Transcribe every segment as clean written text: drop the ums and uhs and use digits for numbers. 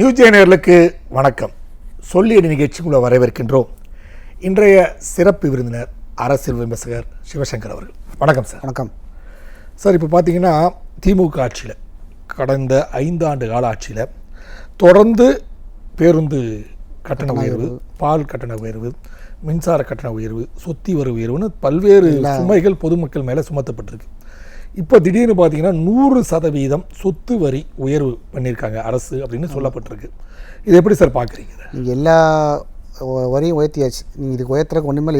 News நேயர்களுக்கு வணக்கம். சொல்லியடி நிகழ்ச்சிக்குள்ள வரவேற்கின்றோம். இன்றைய சிறப்பு விருந்தினர் அரசியல் விமர்சகர் சிவசங்கர் அவர்கள். வணக்கம் சார். வணக்கம் சார். இப்போ பார்த்தீங்கன்னா திமுக ஆட்சியில் கடந்த 5 ஆண்டு கால ஆட்சியில் தொடர்ந்து பேருந்து கட்டண உயர்வு, பால் கட்டண உயர்வு, மின்சார கட்டண உயர்வு, சொத்தி வரி உயர்வுன்னு பல்வேறு சுமைகள் பொதுமக்கள் மேலே சுமத்தப்பட்டிருக்கு. இப்போ திடீர்னு பார்த்தீங்கன்னா 100% சொத்து வரி உயர்வு பண்ணியிருக்காங்க அரசு அப்படின்னு சொல்லப்பட்டிருக்கு. இது எப்படி சார் பார்க்குறீங்க? நீங்கள் எல்லா வரியும் உயர்த்தியாச்சு. நீங்கள் இதுக்கு உயர்த்துறதுக்கு ஒன்றுமே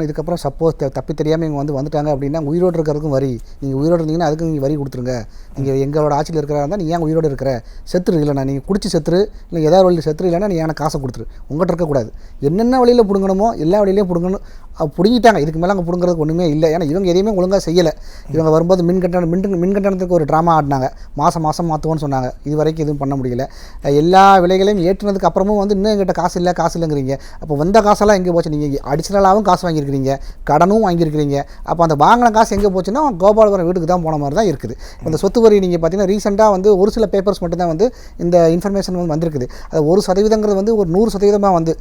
இதுக்கப்புறம் சப்போஸ் தப்பி தெரியாமல் இங்கே வந்துட்டாங்க அப்படின்னா உயிரோடு இருக்கிறதுக்கும் வரி. நீங்கள் உயிரோடு இருந்தீங்கன்னா அதுக்கு நீங்கள் வரி கொடுத்துருங்க. நீங்கள் எங்களோட ஆட்சியில் இருக்கிறதா இருந்தால் நீ ஏன் உயிரோடு இருக்கிற, செத்துரு இல்லைண்ணா, நீங்கள் குடிச்சு செத்துரு, இல்லை ஏதாவது வழியில் செத்துரு, இல்லைன்னா நீ எனக்கு காசை கொடுத்துரு. உங்கள்கிட்ட இருக்கக்கூடாது. என்னென்ன வழியில் பிடுங்கணுமோ எல்லா வழியிலையும் பிடுங்கணும். பிடுங்கிட்டாங்க. இதுக்கு மேலே அங்கே பிடுங்கிறதுக்கு ஒன்றுமே இல்லை. ஏன்னா இவங்க எதையுமே ஒழுங்காக செய்யலை. இவங்க வரும்போது மின் கட்டணத்துக்கு ஒரு ட்ராமா ஆடினாங்க. மாதம் மாற்றுவோன்னு சொன்னாங்க. இது வரைக்கும் எதுவும் பண்ண முடியல. எல்லா விலைகளையும் ஏற்றினதுக்கு அப்புறமும் இன்னும் எங்கிட்ட காசு இல்லைங்கிறீங்க. அப்போ வந்த காசெல்லாம் எங்கே போச்சு? நீங்கள் அடிஷ்னலாகவும் காசு வாங்கியிருக்கிறீங்க, கடனும் வாங்கியிருக்கிறீங்க. அப்போ அந்த வாங்கின காசு எங்கே போச்சுன்னா கோபாலபுரம் வீட்டுக்கு தான் போன மாதிரி தான் இருக்குது. இந்த சொத்து வரி நீங்கள் பார்த்தீங்கன்னா ரீசெண்டாக ஒரு சில பேப்பர்ஸ் மட்டும்தான் இந்த இன்ஃபர்மேஷன் வந்திருக்குது. அது 1% ஒரு 100%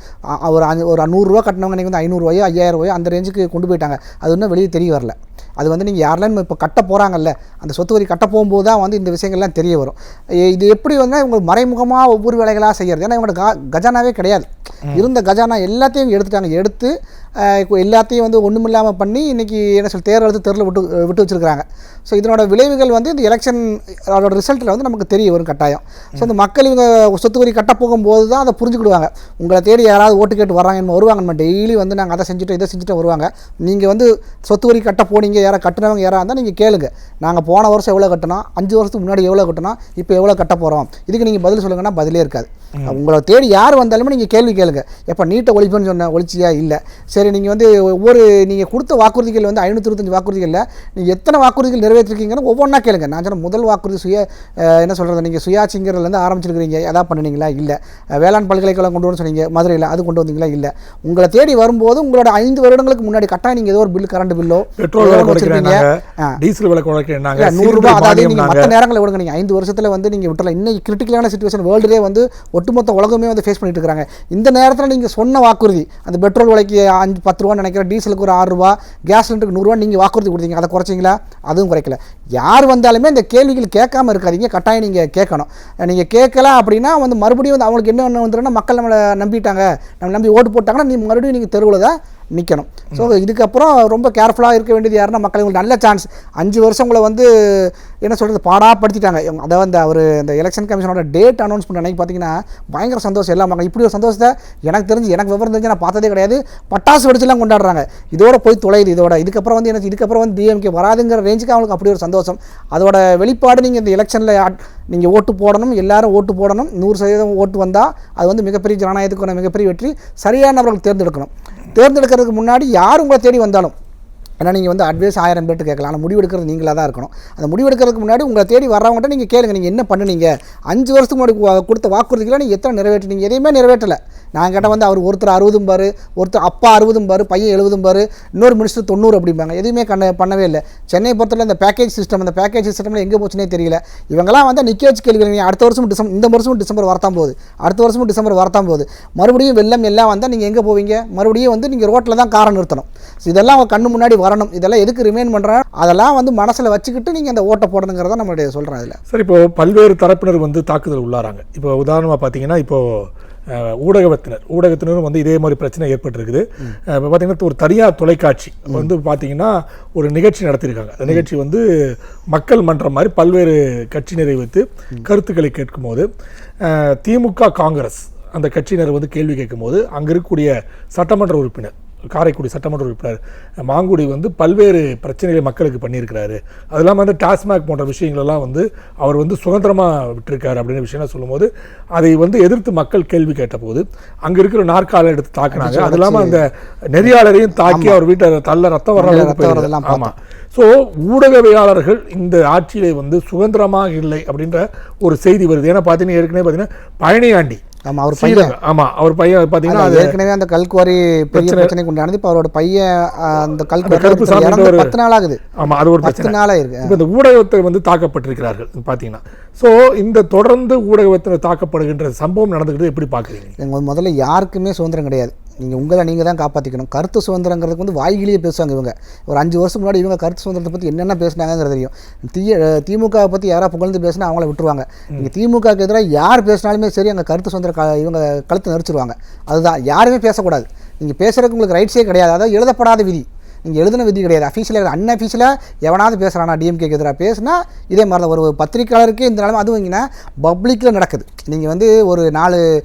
ஒரு 100 ரூபா கட்டினவங்க நீங்கள் 500 ரூபாயோ 5000 ரூபாயோ அந்த ரேஞ்சுக்கு கொண்டு போயிட்டாங்க. அது இன்னும் வெளியே தெரிய வரல. அது நீங்கள் யாரெல்லாம் இப்போ கட்ட போகிறாங்கல்ல, அந்த சொத்து வரி கட்ட போகும்போது தான் இந்த விஷயங்கள்லாம் தெரிய வரும். இது எப்படி இவங்க மறைமுகமாக ஒவ்வொரு வேலைகளாக செய்கிறது. ஏன்னா இவங்களோட கஜானாவே கிடையாது. இருந்த கஜானா எல்லாத்தையும் எடுத்து எல்லாத்தையும் ஒன்றுமில்லாமல் பண்ணி இன்றைக்கி தேர்தல் தெருவில் விட்டு வச்சுருக்காங்க. ஸோ இதனோட விளைவுகள் இந்த எலெக்ஷன் அதோட ரிசல்ட்டில் நமக்கு தெரிய வரும் கட்டாயம். ஸோ இந்த மக்கள் இவங்க சொத்து வரி கட்ட போகும்போது தான் அதை புரிஞ்சுக்கிடுவாங்க. உங்களை தேடி யாராவது ஓட்டு கேட்டு வருவாங்க. நம்ம டெய்லி நாங்கள் அதை செஞ்சுட்டோம் இதை செஞ்சுட்டு வருவாங்க. நீங்கள் சொத்து வரி கட்ட போனீங்க, யாரை கட்டினவங்க யாராக இருந்தால் நீங்கள் கேளுங்க. நாங்கள் போன வருஷம் எவ்வளோ கட்டினோம், 5 வருஷத்துக்கு முன்னாடி எவ்வளோ கட்டினோம், இப்போ எவ்வளோ கட்ட போகிறோம், இதுக்கு நீங்கள் பதில் சொல்லுங்கன்னா பதிலே இருக்காது. உங்களை தேடி யார் வந்தாலுமே நீங்கள் கேள்வி கேளுங்க. எப்போ நீட்டை ஒழிப்புன்னு சொன்ன ஒழிச்சியா? இல்லை. சரி, நீங்கள் நீங்கள் கொடுத்த வாக்குறுதிகள் 525 வாக்குறுதிகளில் நீங்கள் எத்தனை வாக்குறுதிகள் நிறைவேற்றிருக்கீங்கன்னு ஒவ்வொன்றா கேளுங்க. நான் சொன்ன முதல் வாக்குறுதி என்ன சொல்கிறது, நீங்கள் சுயாட்சிங்கிறதுலேருந்து ஆரம்பிச்சிருக்கிறீங்க, எதாவது பண்ணினீங்களா? இல்லை. வேளாண் பல்கலைக்கழகம் கொண்டு வந்து சொன்னீங்க மதுரையில், அது கொண்டு வந்தீங்களா? இல்லை. உங்களை தேடி வரும்போது உங்களோட 5 வருடங்களுக்கு முன்னாடி கட்டாயம் நீங்கள் ஏதோ ஒரு பில், கரண்ட் பில்லோ, பெட்ரோல் வச்சிருக்கீங்க, டீசல் விலை குறைக்கிறாங்க, 100 ரூபாய். அதாவது நீங்கள் மற்ற நேரங்களில் விடுங்க. நீங்கள் 5 வருஷத்தில் நீங்கள் விட்டுறலாம். இன்னைக்கு கிரிட்டிக்கலான சிச்சுவேஷன் வேர்ல்டுலேயே ஒட்டுமொத்த உலகமே ஃபேஸ் பண்ணிட்டு இருக்காங்க. இந்த நேரத்தில் நீங்கள் சொன்ன வாக்குறுதி, அந்த பெட்ரோல் விலைக்கு 5-10 ரூபா நினைக்கிறேன், டீசலுக்கு ஒரு 6 ரூபா, கேஸ் சிலிண்டருக்கு 100 ரூபா நீங்கள் வாக்குறுதி கொடுத்தீங்க. அதை குறைச்சிங்களா? அதுவும் குறைக்கல. யார் வந்தாலுமே இந்த கேள்விகள் கேட்காம இருக்காதீங்க. கட்டாயம் நீங்கள் கேட்கணும். நீங்கள் கேட்கல அப்படின்னா மறுபடியும் அவங்களுக்கு என்ன வந்துடும்னா, மக்கள் நம்மளை நம்பிட்டாங்க, நம்ம நம்பி ஓட்டு போட்டாங்கன்னா மறுபடியும் நீங்கள் தெருவில் தான் நிற்கணும். ஸோ இதுக்கப்புறம் ரொம்ப கேர்ஃபுல்லாக இருக்க வேண்டியது யாருன்னா மக்கள். உங்களுக்கு நல்ல சான்ஸ். 5 வருஷம் உங்களை என்ன சொல்கிறது பாடாப்படுத்திட்டாங்க. அதாவது அந்த எலெக்ஷன் கமிஷனோட டேட் அனௌன்ஸ் பண்ண அன்றைக்கி பார்த்தீங்கன்னா பயங்கர சந்தோஷம். எல்லாம் மக்கள் இப்படி ஒரு சந்தோஷத்தை எனக்கு விவரம் தெரிஞ்சு நான் பார்த்ததே கிடையாது. பட்டாசு வெடிச்சுலாம் கொண்டாடுறாங்க. இதோட போய் தொலையுது. இதுக்கப்புறம் டிஎம்கே வராதுங்கிற ரேஞ்சுக்கு அவங்களுக்கு அப்படி ஒரு சந்தோஷம். அதோட வெளிப்பாடு நீங்கள் இந்த எலெக்ஷனில் நீங்கள் ஓட்டு போடணும், எல்லாரும் ஓட்டு போடணும். 100% ஓட்டு வந்தால் அது மிகப்பெரிய ஜனநாயகத்துக்கான மிகப்பெரிய வெற்றி. சரியானவர்கள் தேர்ந்தெடுக்கணும். தேர்ந்தெடுக்கிறதுக்கு முன்னாடி யார் உங்களை தேடி வந்தாலும், ஏன்னா நீங்கள் அட்வைஸ் 1000 பேர்ட்டு கேட்கலாம். ஆனால் முடிவெடுக்கிறது நீங்களாக தான் இருக்கணும். அந்த முடிவெடுக்கிறதுக்கு முன்னாடி உங்களை தேடி வர்றவங்கள்ட்ட நீங்கள் கேளுங்க, நீங்கள் என்ன பண்ணுனீங்க, 5 வருஷத்துக்கு முன்னாடி கொடுத்த வாக்குறுதிகளை நீங்கள் எத்தனை நிறைவேற்றினீங்க? எதையுமே நிறைவேற்றலை. நான் கேட்டால் அவர் ஒருத்தர் 60 பாரு, ஒருத்தர் அப்பா 60 பாரு, பையன் 70 பாரு, இன்னொரு மினிஸ்டர் 90 அப்படிம்பாங்க. எதுவுமே பண்ணவே இல்லை. சென்னை பொறுத்தவரை இந்த பேக்கேஜ் சிஸ்டமில் எங்கே போச்சுனே தெரியல. இவங்கெல்லாம் நிற்க வச்சு கேள்வி. அடுத்த வருஷம் இந்த வருஷமும் டிசம்பர் வரத்தான் போகுது, அடுத்த வருஷமும் டிசம்பர் வரத்தான் போகுது. மறுபடியும் வெள்ளம் எல்லாம் வந்தால் நீங்கள் எங்கே போவீங்க? மறுபடியும் நீங்கள் ரோட்டில் தான் காரை நிறுத்தணும். இதெல்லாம் அவங்க கண்ணு முன்னாடி வரணும். இதெல்லாம் எதுக்கு ரிமைன் பண்ணுறாங்க? அதெல்லாம் மனசில் வச்சுக்கிட்டு நீங்கள் அந்த ஓட்டை போடணுங்கிறத நம்மளுடைய சொல்கிறேன். அதில் சார், இப்போ பல்வேறு தரப்பினர் தாக்குதல் உள்ளாராங்க. இப்போ உதாரணமாக பார்த்தீங்கன்னா, இப்போது ஊடகத்தினரும் இதே மாதிரி பிரச்சனை ஏற்பட்டிருக்குது. இப்போ பார்த்தீங்கன்னா ஒரு தனியார் தொலைக்காட்சி பார்த்தீங்கன்னா ஒரு நிகழ்ச்சி நடத்தியிருக்காங்க. அந்த நிகழ்ச்சி மக்கள் மன்றம் மாதிரி பல்வேறு கட்சியினரை வைத்து கருத்துக்களை கேட்கும்போது திமுக காங்கிரஸ் அந்த கட்சியினர் கேள்வி கேட்கும்போது அங்கே இருக்கக்கூடிய சட்டமன்ற உறுப்பினர், காரைக்குடி சட்டமன்ற உறுப்பினர் மாங்குடி பல்வேறு பிரச்சனைகளை மக்களுக்கு பண்ணியிருக்கிறாரு. அது இல்லாமல் டாஸ்மாக் போன்ற விஷயங்களெல்லாம் அவர் சுதந்திரமாக விட்டுருக்காரு அப்படின்னு விஷயம் சொல்லும்போது அதை எதிர்த்து மக்கள் கேள்வி கேட்டபோது அங்கே இருக்கிற நாற்காலை எடுத்து தாக்குனாங்க. அது இல்லாமல் அந்த நெறியாளரையும் தாக்கி அவர் வீட்டை ரத்தம் வர்றதெல்லாம். ஆமாம். ஸோ ஊடகவியாளர்கள் இந்த ஆட்சியிலே சுதந்திரமாக இல்லை அப்படின்ற ஒரு செய்தி வருது. ஏன்னா பார்த்தீங்கன்னா ஏற்கனவே பார்த்தீங்கன்னா பழனியாண்டி ஆமாம் அவர் பையன் அவர் பையன் பார்த்தீங்கன்னா அது ஏற்கனவே அந்த கல்குவாரி பெரிய பிரச்சனைக்கு உண்டானது. இப்போ அவரோட பையன் அந்த கருப்பு சாமி இறந்து 10 நாள் ஆகுது. ஆமாம், அது ஒரு 10 நாளாக இருக்கு. இப்போ இந்த ஊடகத்தை வந்து தாக்கப்பட்டிருக்கிறார்கள் பார்த்தீங்கன்னா. ஸோ இந்த தொடர்ந்து ஊடகத்தில் தாக்கப்படுகின்ற சம்பவம் நடந்துக்கிட்டு எப்படி பார்க்குறீங்க? முதல்ல யாருக்குமே சுதந்திரம் கிடையாது. நீங்கள் தான் காப்பாற்றிக்கணும். கருத்து சுதந்திரங்கிறதுக்கு வந்து வாய்கிலேயே பேசுவாங்க இவங்க. ஒரு 5 வருஷம் முன்னாடி இவங்க கருத்து சுதந்திரத்தை பற்றி என்னென்ன பேசினாங்கிறது தெரியும். திமுகவை பற்றி யாராவது புகழ்ந்து பேசினா அவங்கள விட்டுருவாங்க. நீங்கள் திமுகவுக்கு எதிராக யார் பேசினாலுமே சரி, அங்கே கருத்து சுதந்திரம் இவங்க கழுத்து நெரிச்சிருவாங்க. அதுதான், யாருமே பேசக்கூடாது. நீங்கள் பேசுகிறதுக்கு உங்களுக்கு ரைட்ஸே கிடையாது. அதாவது எழுதப்படாத விதி, நீங்கள் எழுதின விதி கிடையாது. அஃபீஷியலாக அன்அஃபீஷியலாக எவனாவது பேசுகிறானா டிஎம்கேக்கு எதிராக பேசுனா இதே மாதிரி தான். ஒரு பத்திரிக்கையாளருக்கு இந்த நிலைமை. அதுவும் இங்கன்னா பப்ளிக்கில் நடக்குது. நீங்கள் வந்து ஒரு 4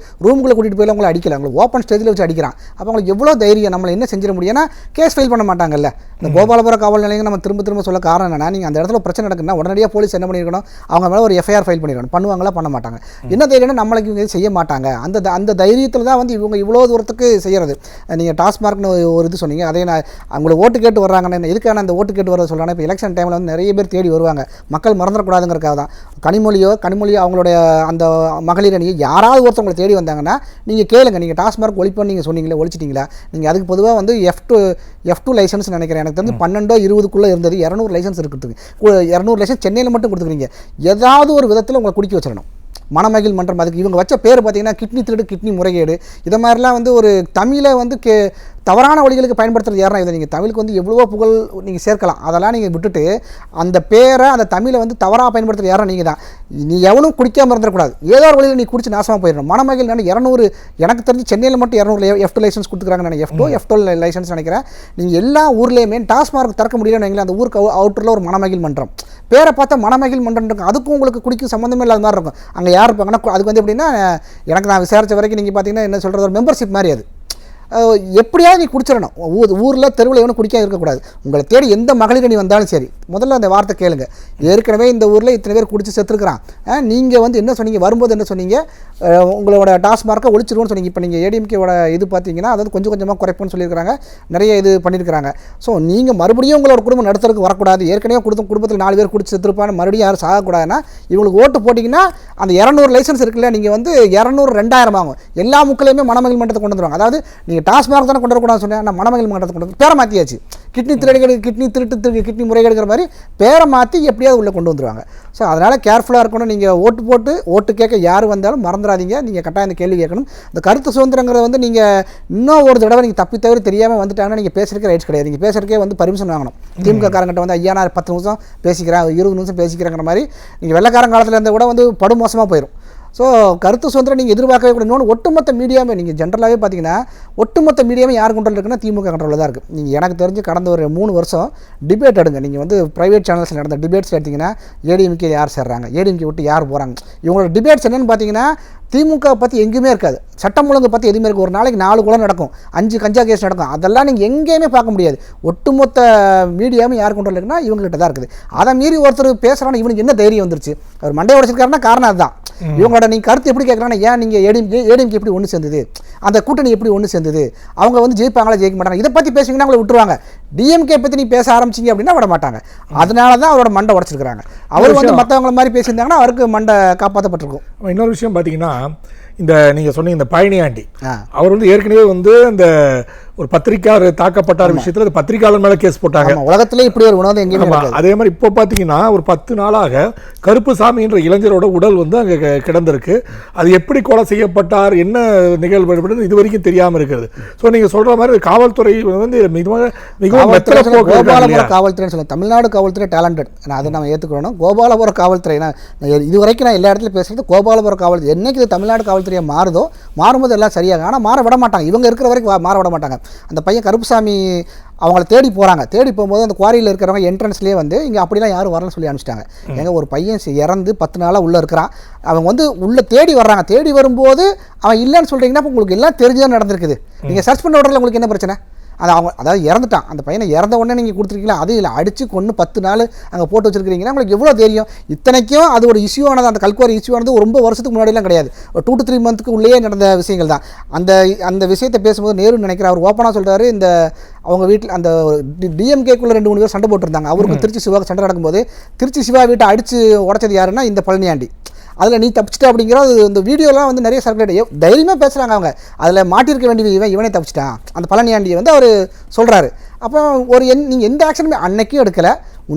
ரூமுக்குள்ளே கூட்டிகிட்டு போய் உங்களை அடிக்கல, உங்களை ஓப்பன் ஸ்டேஜில் வச்சு அடிக்கிறான். அப்போ உங்களுக்கு எவ்வளோ தைரியம்? நம்மளை என்ன செஞ்சிட முடியும்னா கேஸ் ஃபைல் பண்ண மாட்டாங்கல்ல. இந்த கோபாலபுரம் காவல் நிலையம் நம்ம திரும்ப சொல்ல காரணம் என்னன்னா, நீங்கள் அந்த இடத்துல பிரச்சனை நடக்குதுன்னா உடனடியாக போலீஸ் என்ன பண்ணியிருக்கணும், அவங்க மேலே ஒரு எஃப்ஐஆர் ஃபைல் பண்ணியிருக்கணும். பண்ணுவாங்களா? பண்ண மாட்டாங்க. என்ன தைரியம்னா நம்மளுக்கு இவங்க செய்ய மாட்டாங்க. அந்த தைரியத்தில் தான் வந்து இவங்க இவ்வளோ தூரத்துக்கு செய்கிறது. நீங்கள் டாஸ்மார்க்னு ஒரு இது சொன்னீங்க, அதே நான் அவங்களை ஓட்டு கேட்டு வர்றாங்கன்னு எதுக்கான அந்த ஓட்டு கேட்டு வர சொல்கிறாங்க. இப்போ எலெக்ஷன் டைமில் வந்து நிறைய பேர் தேடி வருவாங்க. மக்கள் மறந்துடக்கூடாதுங்கிறக்காக தான். கனிமொழியோ அவங்களுடைய அந்த மகளிர் அணியை யாராவது ஒருத்தவங்களை தேடி வந்தாங்கன்னா நீங்கள் கேளுங்க. நீங்கள் டாஸ்மார்க் ஒழிப்போன்னு நீங்கள் சொன்னீங்களே, ஒழிச்சிட்டிங்களா? நீங்கள் அதுக்கு பொதுவாக வந்து F2 லைசன்ஸ் நினைக்கிறேன். எனக்கு தெரிஞ்சு 12-20க்குள்ளே இருந்தது. 200 லைசன்ஸ் இருக்குது. 200 லைசன்ஸ் சென்னையில் மட்டும் கொடுத்துக்கிறீங்க. ஏதாவது ஒரு விதத்தில் உங்களை குடிக்க வச்சிடணும். மணமகிழ் மன்றம். அதுக்கு இவங்க வச்ச பேர் பார்த்தீங்கன்னா கிட்னி திருடு, கிட்னி முறைகேடு, இதை மாதிரிலாம் வந்து ஒரு தமிழை வந்து தவறான வழிகளுக்கு பயன்படுத்துறது யாருன்னா இதை. நீங்கள் தமிழுக்கு வந்து எவ்வளவோ புகழ் நீங்கள் சேர்க்கலாம். அதெல்லாம் நீங்கள் விட்டுட்டு அந்த பேரை, அந்த தமிழை வந்து தவறாக பயன்படுத்துறது யாரும் நீங்கள் தான். நீ எவனும் குடிக்காமல் இருந்துடக்கூடாது. ஏதோ ஒரு வழியில் நீ குடிச்சு நாசமாக போயிடணும். மணமகிழ் 200, எனக்கு தெரிஞ்சு சென்னையில் மட்டும் 200 F2 லைசன்ஸ் கொடுத்துக்கிறாங்க. F2 லைசன்ஸ் நினைக்கிறேன். நீங்கள் எல்லா ஊர்லேயுமே டாஸ்மார்க் திறக்க முடியலன்னு அந்த ஊருக்கு அவுட்டரில் ஒரு மணமகிழ் மன்றம் பேரை பார்த்தா மணமகிழ் மன்றம் இருக்கும். அதுக்கும் உங்களுக்கு குடிக்கும் சம்மந்தமே இல்லாத மாதிரி இருக்கும். அங்கே யார் இருப்பாங்கன்னா அதுக்கு வந்து எப்படின்னா, எனக்கு நான் விசாரித்த வரைக்கும் நீங்கள் பார்த்தீங்கன்னா என்ன சொல்கிறது, ஒரு மெம்பர்ஷிப் மாதிரி. அது எப்படியாவது நீ குடிச்சிடணும். ஊரில் தெருவில் எவனும் குடிக்காம இருக்கக்கூடாது. உங்களை தேடி எந்த மகளிர் அணி வந்தாலும் சரி, முதல்ல அந்த வார்த்தை கேளுங்க. ஏற்கனவே இந்த ஊரில் இத்தனை பேர் குடிச்சு செத்துருக்கிறான். நீங்கள் வந்து என்ன சொன்னீங்க, வரும்போது என்ன சொன்னீங்க, உங்களோட டாஸ்மார்க்கை ஒழிச்சிருவோன்னு சொன்னீங்க. இப்போ நீங்கள் ஏடிஎம்கேவோட இது பார்த்தீங்கன்னா அதாவது கொஞ்சம் கொஞ்சமாக குறைப்போன்னு சொல்லியிருக்கிறாங்க. நிறைய இது பண்ணியிருக்கிறாங்க. ஸோ நீங்கள் மறுபடியும் உங்களோட குடும்பம் நடத்துறதுக்கு வரக்கூடாது. ஏற்கனவே குடும்பத்தில் 4 பேர் குடிச்சு செத்துருப்பான்னு மறுபடியும் யாரும் சாகக்கூடாதுன்னா இவங்களுக்கு ஓட்டு போட்டிங்கன்னா அந்த 200 லைசன்ஸ் இருக்குல்ல, நீங்கள் வந்து 200 2000 ஆகும். எல்லா முக்கிலையுமே மணமகிழ் மன்றத்தை கொண்டு வந்துடுவாங்க. அதாவது நீங்கள் டாஸ்மார்க் தானே கொண்டு வரக்கூடாதுன்னு சொன்னேன், நான் மணமகிழ் மன்றத்தை கொண்டு வந்து பேரை மாற்றியாச்சு. கிட்னி திருட்டு கிட்னி முறைகேடுக்கிற மாதிரி பேரை மாற்றி எப்படியாவது உள்ளே கொண்டு வந்துடுவாங்க. ஸோ அதனால் கேர்ஃபுல்லாக இருக்கணும். நீங்கள் ஓட்டு கேட்க யார் வந்தாலும் மறந்துடாதீங்க. நீங்கள் கட்டாயம் இந்த கேள்வி கேட்கணும். இந்த கருத்து சுதந்திரங்கிறத வந்து நீங்கள் இன்னும் ஒரு தடவை நீங்கள் தப்பி தவிர தெரியாமல் வந்துட்டாங்கன்னா நீங்கள் பேசுறதுக்கு ரைட்ஸ் கிடையாது. நீங்கள் பேசுறதுக்கே வந்து பர்மிஷன் வாங்கணும். திமுக காரங்கிட்ட வந்து ஐயா நான் 10 நிமிஷம் பேசிக்கிறேன், 20 நிமிஷம் பேசிக்கிறேங்கிற மாதிரி நீங்கள் வெள்ளக்காரன் காலத்தில் இருந்தால் கூட வந்து படுமோசமாக போயிடும். ஸோ கருத்து சுதந்திரம் நீங்கள் எதிர்பார்க்கவே கூட. இன்னொன்று, ஒட்டுமொத்த மீடியாவே நீங்கள் ஜென்ரலாகவே பார்த்தீங்கன்னா ஒட்டுமொத்த மீடியாவே யார் கண்ட்ரோல் இருக்குன்னா திமுக கண்ட்ரோலில் தான் இருக்குது. நீங்கள் எனக்கு தெரிஞ்சு கடந்த ஒரு 3 வருஷம் டிபேட் எடுங்க. நீங்கள் வந்து ப்ரைவேட் சேனல்ஸில் நடந்த டிபேட்ஸ் எடுத்திங்கன்னா ஏடிஎம்கே யார் சேர்றாங்க, ஏடிஎம்கே விட்டு யார் போகிறாங்க, இவங்களோட டிபேட்ஸ் என்னென்னு பார்த்தீங்கன்னா திமுக பற்றி எங்கேயுமே இருக்காது. சட்டம் ஒழுங்கு பற்றி எதுவுமே இருக்குது. ஒரு நாளைக்கு 4 கொலை நடக்கும், 5 கஞ்சா கேஸ் நடக்கும். அதெல்லாம் நீங்கள் எங்கேயுமே பார்க்க முடியாது. ஒட்டுமொத்த மீடியாவும் யார் கொண்டு இருக்குன்னா இவங்ககிட்ட தான் இருக்குது. அதை மீறி ஒருத்தர் பேசுகிறான்னு இவனுக்கு என்ன தைரியம் வந்துருச்சு? அவர் மண்டையை உடைச்சிருக்காருன்னா காரணம் அதுதான். இவங்களோட நீங்கள் கருத்து எப்படி கேட்குறாங்கன்னா, ஏன் நீங்கள் ஏடிஎம்கே எப்படி ஒன்று சேர்ந்தது, அந்த கூட்டணி எப்படி ஒன்று சேர்ந்தது, அவங்க வந்து ஜெயிப்பாங்களா ஜெயிக்க மாட்டாங்க, இதை பற்றி பேசுவீங்கன்னா அவங்களை விட்டுருவாங்க. டிஎம்கே பற்றி நீ பேச ஆரம்பிச்சிங்க அப்படின்னா விட மாட்டாங்க. அதனால தான் அவரோட மண்டை உடைச்சிருக்கிறாங்க. அவர் வந்து மற்றவங்கள மாதிரி பேசியிருந்தாங்கன்னா அவருக்கு மண்டை காப்பாற்றப்பட்டிருக்கும். இன்னொரு விஷயம் பார்த்தீங்கன்னா, இந்த நீங்கள் சொன்னீங்க இந்த பழனியாண்டி அவர் வந்து ஏற்கனவே வந்து அந்த ஒரு பத்திரிக்கையாளர் தாக்கப்பட்டார் விஷயத்தில் அந்த பத்திரிக்கையாளர் மேலே கேஸ் போட்டாங்க. உலகத்திலே இப்படி ஒரு உணவு எங்கேயுமே. அதே மாதிரி இப்போ பார்த்தீங்கன்னா ஒரு 10 நாளாக கருப்புசாமி என்ற இளைஞரோட உடல் வந்து அங்கே கிடந்திருக்கு. அது எப்படி கொலை செய்யப்பட்டார், என்ன நிகழ்வு இது வரைக்கும் தெரியாமல் இருக்கிறது. ஸோ நீங்கள் சொல்கிற மாதிரி காவல்துறை வந்து மிகவும் கோபாலபுர காவல்துறைன்னு சொல்லுங்கள். தமிழ்நாடு காவல்துறை டேலண்டட், அதை நம்ம ஏற்றுக்கணும். கோபாலபுர காவல்துறை இது வரைக்கும் நான் எல்லா இடத்துலையும் பேசுகிறது கோபாலபுர காவல்துறை. என்னைக்கு இது தமிழ்நாடு காவல்துறையை மாறும்போது எல்லாம் சரியாக, ஆனால் மாற விட மாட்டாங்க. இவங்க இருக்கிற வரைக்கும் மாற விட மாட்டாங்க. அந்த பையன் கருப்புசாமி அவங்கள தேடி போகிறாங்க. தேடி போகும்போது அந்த குவாரியில் இருக்கிறவங்க என்ட்ரன்ஸ்லேயே வந்து இங்கே அப்படிலாம் யாரும் வரலன்னு சொல்லி அனுப்பிச்சிட்டாங்க. எங்க ஒரு பையன் இறந்து 10 நாளாக உள்ளே இருக்கிறான். அவங்க வந்து உள்ளே தேடி வர்றாங்க. தேடி வரும்போது அவன் இல்லைன்னு சொல்கிறீங்கன்னா உங்களுக்கு எல்லாம் தெரிஞ்சுதான் நடந்திருக்குது. நீங்கள் சர்ச் பண்ண விடல, உங்களுக்கு என்ன பிரச்சனை? அதாவது இறந்துட்டான் அந்த பையனை, இறந்த உடனே நீங்கள் கொடுத்துருக்கீங்களா, அது இல்லை அடித்து கொண்டு 10 நாள் அங்கே போட்டு வச்சுருக்கீங்கன்னா உங்களுக்கு எவ்வளோ தெரியும்? இத்தனைக்கும் அது ஒரு இஷ்யூ ஆனது, அந்த கல்குவாரி இஷ்யூ ஆனது ரொம்ப வருஷத்துக்கு முன்னாடிலாம் கிடையாது. ஒரு 2 to 3 மந்த்துக்கு உள்ளே நடந்த விஷயங்கள் தான். அந்த விஷயத்தை பேசும்போது நேரு நினைக்கிறேன், அவர் ஓப்பனாக சொல்கிறாரு, இந்த அவங்க வீட்டில் அந்த டிஎம்கேக்குள்ளே 2-3 பேர் சண்டை போட்டிருந்தாங்க. அவருக்கு திருச்சி சிவாவுக்கு சண்டை நடக்கும்போது திருச்சி சிவா வீட்டை அடித்து உடச்சது யாருன்னா இந்த பழனியாண்டி. அதில் நீ தப்பிச்சிட்ட அப்படிங்கிறது இந்த வீடியோலாம் வந்து நிறைய சர்க்குலேட் தைரியமாக பேசுகிறாங்க அவங்க. அதில் மாட்டிருக்க வேண்டிய இவனே தப்பிச்சிட்டான் அந்த பழனியாண்டியை வந்து அவர் சொல்கிறாரு. அப்போ நீங்கள் எந்த ஆக்ஷனுமே அன்னைக்கும் எடுக்கலை,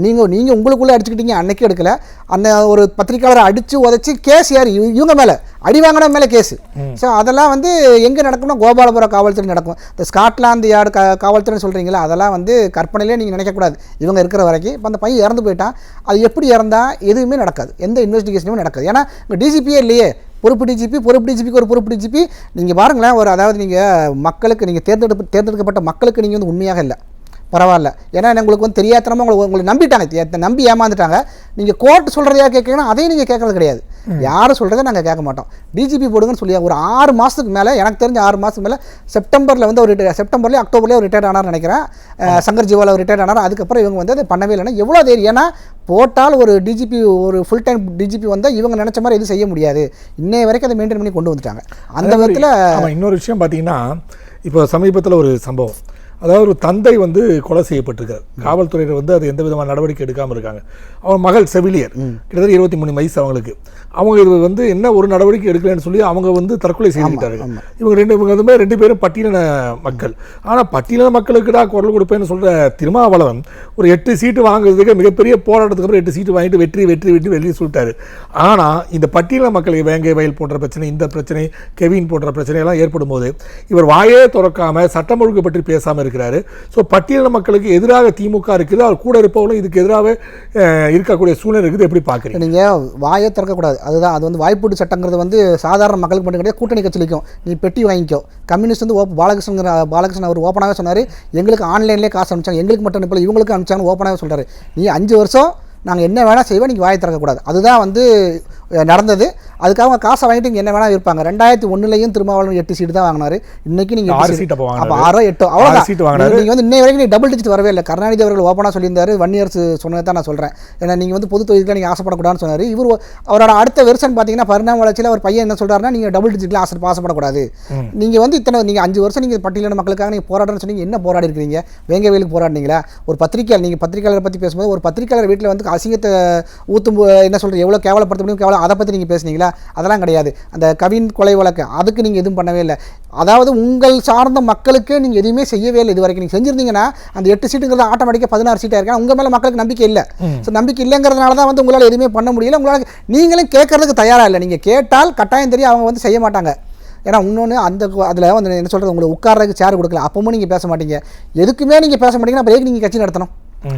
நீங்கள் உங்களுக்குள்ளே அடிச்சுக்கிட்டீங்க, அன்னைக்கும் எடுக்கலை. அந்த ஒரு பத்திரிக்கையாளரை அடித்து உதச்சி கேஸ் யார் இவங்க மேலே அடி வாங்கின மேலே கேஸு. ஸோ அதெல்லாம் வந்து எங்கே நடக்கும்னா கோபாலபுரம் காவல்துறை நடக்கும். இந்த ஸ்காட்லாந்து யார்டு காவல்துறைன்னு சொல்கிறீங்களா, அதெல்லாம் வந்து கற்பனையிலே நீங்கள் நினைக்கக்கூடாது இவங்க இருக்கிற வரைக்கும். இப்போ அந்த பையன் இறந்து போயிட்டான், அது எப்படி இறந்தா எதுவுமே நடக்காது, எந்த இன்வெஸ்டிகேஷனுமே நடக்காது. ஏன்னா இங்கே டிஜிபியே இல்லையே, பொறுப்பு டிஜிபிக்கு ஒரு பொறுப்பு டிஜிபி. நீங்கள் பாருங்களேன், ஒரு அதாவது நீங்கள் மக்களுக்கு நீங்கள் தேர்ந்தெடுக்கப்பட்ட மக்களுக்கு நீங்கள் வந்து உண்மையாக இல்லை, பரவாயில்ல. ஏன்னா உங்களுக்கு வந்து தெரியாதனமா உங்களை நம்பிட்டாங்க, நம்பி ஏமாந்துட்டாங்க. நீங்கள் கோர்ட் சொல்கிறதையா கேட்கணும், அதையும் நீங்கள் கேட்கறது கிடையாது. யாரும் சொல்கிறத நாங்கள் கேட்க மாட்டோம், டிஜிபி போடுங்கன்னு சொல்லி ஒரு 6 மாதத்துக்கு மேலே, எனக்கு தெரிஞ்ச 6 மாதத்துக்கு மேலே செப்டம்பரில் வந்து ஒரு செப்டம்பர்லேயே அக்டோபர்லேயே ஒரு ரிட்டையர்ட் ஆனார்னு நினைக்கிறேன். சங்கர் ஜிவால் ஒரு ரிட்டையர்ட் ஆனார். அதுக்கப்புறம் இவங்க வந்து அதை பண்ணவே இல்லைன்னா எவ்வளோ தைரியம். ஏன்னா போட்டால் ஒரு டிஜிபி, ஒரு ஃபுல் டைம் டிஜிபி வந்தால் இவங்க நினச்ச மாதிரி எதுவும் செய்ய முடியாது. இன்னைய வரைக்கும் அதை மெயின்டைன் பண்ணி கொண்டு வந்துட்டாங்க. அந்த விதத்தில் இன்னொரு விஷயம் பார்த்தீங்கன்னா, இப்போ சமீபத்தில் ஒரு சம்பவம், அதாவது ஒரு தந்தை வந்து கொலை செய்யப்பட்டிருக்கார். காவல்துறையினர் வந்து அது எந்த விதமான நடவடிக்கை எடுக்காமல் இருக்காங்க. அவங்க மகள் செவிலியர், கிட்டத்தட்ட 23 வயசு அவங்களுக்கு. அவங்க இது வந்து என்ன ஒரு நடவடிக்கை எடுக்கலன்னு சொல்லி அவங்க வந்து தற்கொலை செய்துட்டாங்க. இவங்க வந்து 2 பேரும் பட்டியலின மக்கள். ஆனால் பட்டியலின மக்களுக்கு தான் குரல் கொடுப்பேன்னு சொல்கிற திருமாவளவன் ஒரு 8 சீட்டு வாங்குறதுக்கு மிகப்பெரிய போராட்டத்துக்கு அப்புறம் 8 சீட்டு வாங்கிட்டு வெற்றி வெளியே சொல்லிட்டாரு. ஆனால் இந்த பட்டியலின மக்களுக்கு வேங்கை வயல் போன்ற பிரச்சனை, இந்த பிரச்சனை, கெவின் போன்ற பிரச்சனையெல்லாம் ஏற்படும் போது இவர் வாயே திறக்காம சட்டம் ஒழுங்கு பற்றி பேசாமல் இருக்கிறாரு. ஸோ பட்டியலின மக்களுக்கு எதிராக திமுக இருக்குது, அவர் கூட இருப்பவங்களும் இதுக்கு எதிராக இருக்கக்கூடிய சூழ்நிலை இருக்குது. எப்படி பார்க்குறீங்க? நீங்கள் வாயை திறக்கக்கூடாது, அதுதான். அது வந்து வாய்ப்பூட்டு சட்டங்கிறது வந்து சாதாரண மக்களுக்கு மட்டும் கிடையாது, கூட்டணி கட்சிக்கும். நீ பெட்டி வாங்கிக்கோ. கம்யூனிஸ்ட் வந்து பாலகிருஷ்ணன் அவர் ஓப்பனாகவே சொன்னார், எங்களுக்கு ஆன்லைன்லேயே காசு அனுப்பிச்சாங்க, எங்களுக்கு மட்டும் அனுப்பல இவங்களுக்கு அனுப்பிச்சாங்கன்னு ஓப்பனாகவே சொல்கிறாரு. நீ 5 வருஷம் நாங்கள் என்ன வேணால் செய்வோம், நீங்கள் வாயை திறக்கக்கூடாது. அதுதான் வந்து நடந்தது. அதுக்காக அவங்க காசை வாங்கிட்டு இங்கே என்ன வேணால் இருப்பாங்க. 2001 திருமாவளவன் 8 சீட்டு தான் வாங்கினார். இன்றைக்கி நீங்கள் 6 சீட், அப்போ 6 8 அவ்வளோதான். நீங்கள் வந்து இன்னை வரைக்கும் நீ டபுள் டிஜிட் வரவே இல்லை. கருணாநிதி அவர்கள் ஓப்பனாக சொல்லியிருந்தார், 1 இயர்ஸ் சொன்னதை தான் நான் சொல்கிறேன். ஏன்னா நீங்கள் வந்து பொது தொகுதியில் நீங்கள் ஆசைப்படக்கூடாதுன்னு சொன்னார். இவர் அவரோட அடுத்த வெர்ஷன் பார்த்தீங்கன்னா பரிணாம வளர்ச்சியில் அவர் பையன் என்ன சொல்கிறாருன்னா, நீங்கள் டபுள் டிஜிட்டில் ஆசைப்படக்கூடாது. நீங்கள் வந்து நீங்கள் 5 வருஷம் நீங்கள் பட்டியலின மக்களுக்காக நீங்கள் போராடுறேன்னு சொன்னீங்க. என்ன போராடி இருக்கிறீங்க? வேங்கை வயலுக்கு போராடினீங்களா? ஒரு பத்திரிக்கையாளர், நீங்கள் பத்திரிக்கையாளரை பற்றி பேசும்போது ஒரு பத்திரிக்கையாளர் வீட்டில் வந்து அசிங்கத்தை ஊற்றும் என்ன சொல்கிறது, எவ்வளோ கேவலப்படுத்த முடியும், அதை பற்றி நீங்கள் பேசுனீங்களா? அதெல்லாம் கிடையாது. அந்த கவின் கொலை வழக்கு அதுக்கு நீங்கள் எதுவும் பண்ணவே இல்லை. அதாவது உங்கள் சார்ந்த மக்களுக்கு நீங்கள் எதுவுமே செய்யவே இல்லை இது வரைக்கும். நீங்கள் செஞ்சிருந்தீங்கன்னா அந்த 8 சீட்டுங்கிறது ஆட்டோமேட்டிக்காக 16 சீட்டாக இருக்கா. உங்கள் மேலே மக்களுக்கு நம்பிக்கை இல்லை. ஸோ நம்பிக்கை இல்லைங்கிறதுனால தான் வந்து உங்களால் எதுவுமே பண்ண முடியல. உங்களால் நீங்களும் கேட்கறதுக்கு தயாராக இல்லை. நீங்கள் கேட்டால் கட்டாயம் தெரியும் அவங்க வந்து செய்ய மாட்டாங்க. ஏன்னா இன்னொன்று அதில் வந்து என்ன சொல்கிறது, உங்களுக்கு உட்கார்றதுக்கு சேர் கொடுக்கல, அப்பவும் நீங்கள் பேச மாட்டீங்க. எதுக்குமே நீங்கள் பேச மாட்டீங்கன்னா அப்புறம் நீங்கள் கட்சி நடத்தணும்.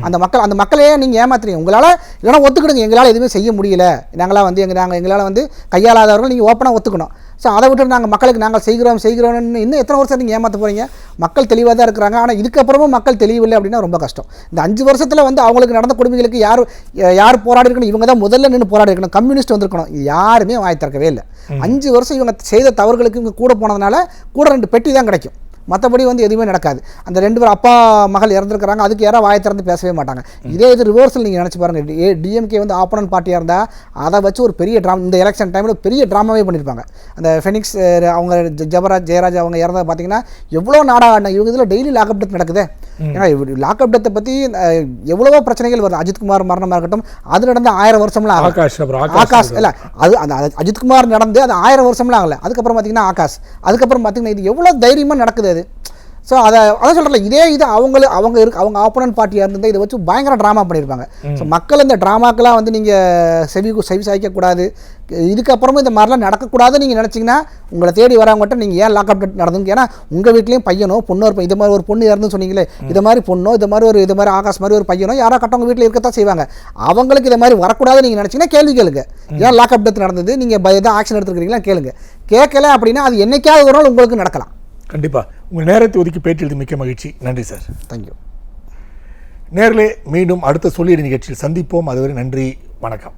அந்த மக்களையே நீங்கள் ஏமாத்துறீங்க. உங்களால் இல்லைனா ஒத்துக்கிடுங்க, எங்களால் எதுவுமே செய்ய முடியல, நாங்களாம் வந்து எங்களால் வந்து கையாளாதவர்கள் நீங்கள் ஓப்பனாக ஒத்துக்கணும். ஸோ அதை விட்டு நாங்கள் மக்களுக்கு நாங்கள் செய்கிறோம்னு இன்னும் எத்தனை வருஷம் நீங்கள் ஏமாற்ற போகிறீங்க? மக்கள் தெளிவாக தான் இருக்கிறாங்க. ஆனால் இதுக்கப்புறமும் மக்கள் தெளிவில்லை அப்படின்னா ரொம்ப கஷ்டம். இந்த 5 வருஷத்தில் வந்து அவங்களுக்கு நடந்த கொடுமைகளுக்கு யார் போராடி இருக்கணும்? இவங்க தான் முதல்ல நின்று போராடி இருக்கணும். கம்யூனிஸ்ட் வந்திருக்கணும். யாருமே வாய் திறக்கவே இல்லை. 5 வருஷம் இவங்க செய்த தவறுகளுக்கு இவங்க கூட போனதுனால கூட 2 பெட்டி தான் கிடைக்கும். மற்றபடி வந்து எதுவுமே நடக்காது. அந்த 2 பேர் அப்பா மகள் இறந்துருக்கிறாங்க, அதுக்கு யாராவது வாயை திறந்து பேசவே மாட்டாங்க. இதே இது ரிவர்சல் நீங்கள் நினச்சி பாருங்கள். டிஎம்கே வந்து ஆப்போனன்ட் பார்ட்டியாக இருந்தால் அதை வச்சு ஒரு பெரிய ட்ராமா, இந்த எலெக்ஷன் டைமில் பெரிய ட்ராமாவே பண்ணியிருப்பாங்க. அந்த ஃபெனிக்ஸ் அவங்க ஜெயராஜ் அவங்க இறந்ததை பார்த்தீங்கன்னா எவ்வளோ நாடாக இவங்க இதில் டெய்லி லாக்அப் டெத் நடக்குது. ஏன்னா லாக்அப் டெத்தை பற்றி எவ்வளவோ பிரச்சனைகள் வருது. அஜித்குமார் மரணமாக இருக்கட்டும், அது நடந்து 1000 வருஷம்லாம் ஆகாஷ் இல்லை, அது அந்த அஜித்குமார் நடந்து அது 1000 வருஷம்லாம் ஆகலை. அதுக்கப்புறம் பார்த்தீங்கன்னா ஆகாஷ், அதுக்கப்புறம் பார்த்தீங்கன்னா இது எவ்வளோ தைரியமாக நடக்குது அது. ஸோ அதான் சொல்கிறல, இது அவங்க ஆப்போனன்ட் பார்ட்டியாக இருந்திருந்தால் இதை வச்சு பயங்கர ட்ராமா பண்ணியிருப்பாங்க. ஸோ மக்கள் இந்த ட்ராமாக்கெல்லாம் வந்து நீங்கள் செவி சாய்க்கக்கூடாது. இதுக்கப்புறமும் இந்த மாதிரிலாம் நடக்கக்கூடாதுன்னு நீங்கள் நினச்சிங்கன்னா உங்களை தேடி வரவங்ககிட்ட நீங்கள் ஏன் லாக்அப் நடந்துங்க. ஏன்னா உங்கள் வீட்லேயும் பையனோ பொண்ணோ இது மாதிரி ஒரு பொண்ணு இறந்துன்னு சொன்னீங்களே, இது மாதிரி பொண்ணோ இது மாதிரி ஆகாஷ் மாதிரி ஒரு பையனோ யாரோ கட்டவங்க வீட்டில் இருக்கத்தான் செய்வாங்க. அவங்களுக்கு இதை மாதிரி வரக்கூடாதுன்னு நீங்கள் நினச்சிங்கன்னா கேள்வி கேளுங்க. ஏன் லாக்அப் டெத் நடந்தது, நீங்கள் எதாவது ஆக்ஷன் எடுத்துருக்கீங்களா கேளுங்க. கேட்கல அப்படின்னா அது என்னைக்காவது ஒரு நாள் உங்களுக்கு நடக்கலாம். கண்டிப்பாக. உங்கள் நேரத்தை ஒதுக்கி பேட்டியது மிக்க மகிழ்ச்சி. நன்றி சார். தேங்க்யூ. நேரிலே மீண்டும் அடுத்த சொல்லியடி நிகழ்ச்சியில் சந்திப்போம். அதுவரை நன்றி, வணக்கம்.